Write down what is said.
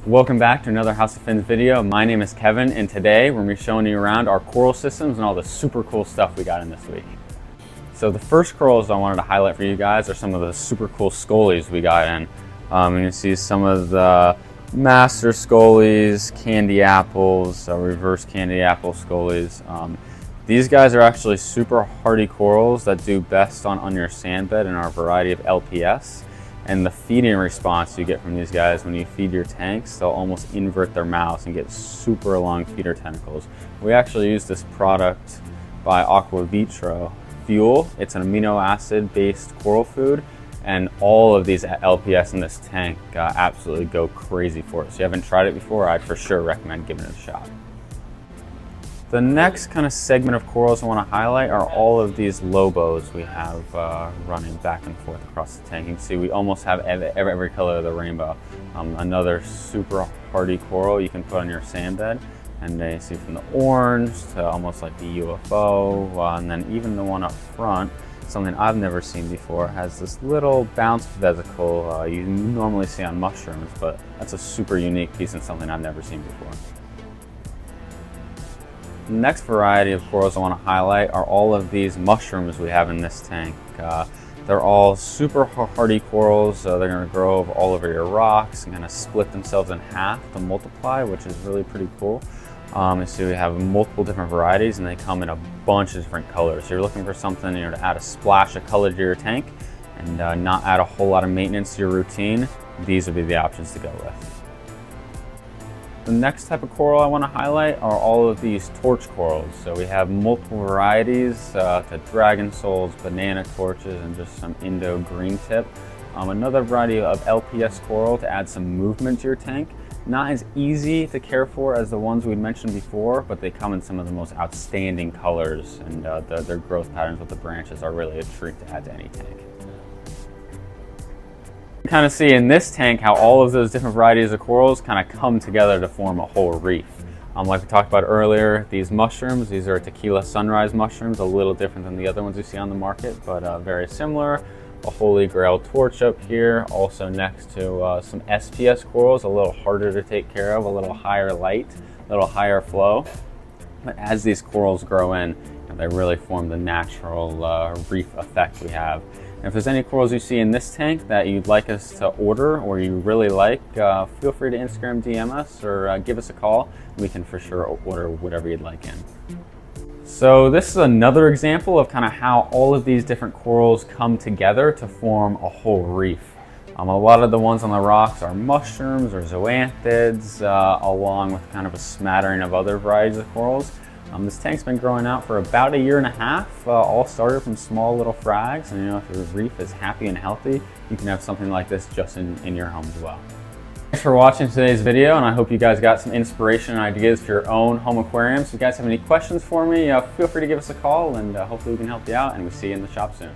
Welcome back to another House of Fins video. My name is Kevin, and today we're going to be showing you around our coral systems and all the super cool stuff we got in this week. So the first corals I wanted to highlight for you guys are some of the super cool scolies we got in. You can see some of the master scolies, candy apples, reverse candy apple scolies. These guys are actually super hardy corals that do best on your sand bed in our variety of LPS. And the feeding response you get from these guys when you feed your tanks, they'll almost invert their mouths and get super long feeder tentacles. We actually use this product by Aquavitro Fuel. It's an amino acid based coral food, and all of these LPS in this tank absolutely go crazy for it. So if you haven't tried it before, I'd for sure recommend giving it a shot. The next kind of segment of corals I want to highlight are all of these Lobos we have running back and forth across the tank. You can see we almost have every color of the rainbow. Another super hardy coral you can put on your sand bed. And you see from the orange to almost like the UFO, and then even the one up front, something I've never seen before, has this little bounce vesicle you normally see on mushrooms, but that's a super unique piece and something I've never seen before. The next variety of corals I want to highlight are all of these mushrooms we have in this tank. They're all super hardy corals. They're going to grow all over your rocks and kind of split themselves in half to multiply, which is really pretty cool. So we have multiple different varieties, and they come in a bunch of different colors. So you're looking for something to add a splash of color to your tank and not add a whole lot of maintenance to your routine. These would be the options to go with. The next type of coral I want to highlight are all of these torch corals. So we have multiple varieties, to dragon souls, banana torches, and just some Indo green tip. Another variety of LPS coral to add some movement to your tank. Not as easy to care for as the ones we mentioned before, but they come in some of the most outstanding colors, and their growth patterns with the branches are really a treat to add to any tank. You kind of see in this tank how all of those different varieties of corals kind of come together to form a whole reef. Like we talked about earlier, these mushrooms, these are tequila sunrise mushrooms, a little different than the other ones you see on the market, but very similar. A holy grail torch up here, also next to some SPS corals, a little harder to take care of, a little higher light, a little higher flow. But as these corals grow in, they really form the natural reef effect we have. And if there's any corals you see in this tank that you'd like us to order or you really like, feel free to Instagram DM us or give us a call. We can for sure order whatever you'd like in. So this is another example of kind of how all of these different corals come together to form a whole reef. A lot of the ones on the rocks are mushrooms or zoanthids, along with kind of a smattering of other varieties of corals. This tank's been growing out for about 1.5 years, all started from small little frags, and if your reef is happy and healthy, you can have something like this just in your home as well. Thanks for watching today's video, and I hope you guys got some inspiration and ideas for your own home aquariums. If you guys have any questions for me, feel free to give us a call, and hopefully we can help you out, and we'll see you in the shop soon.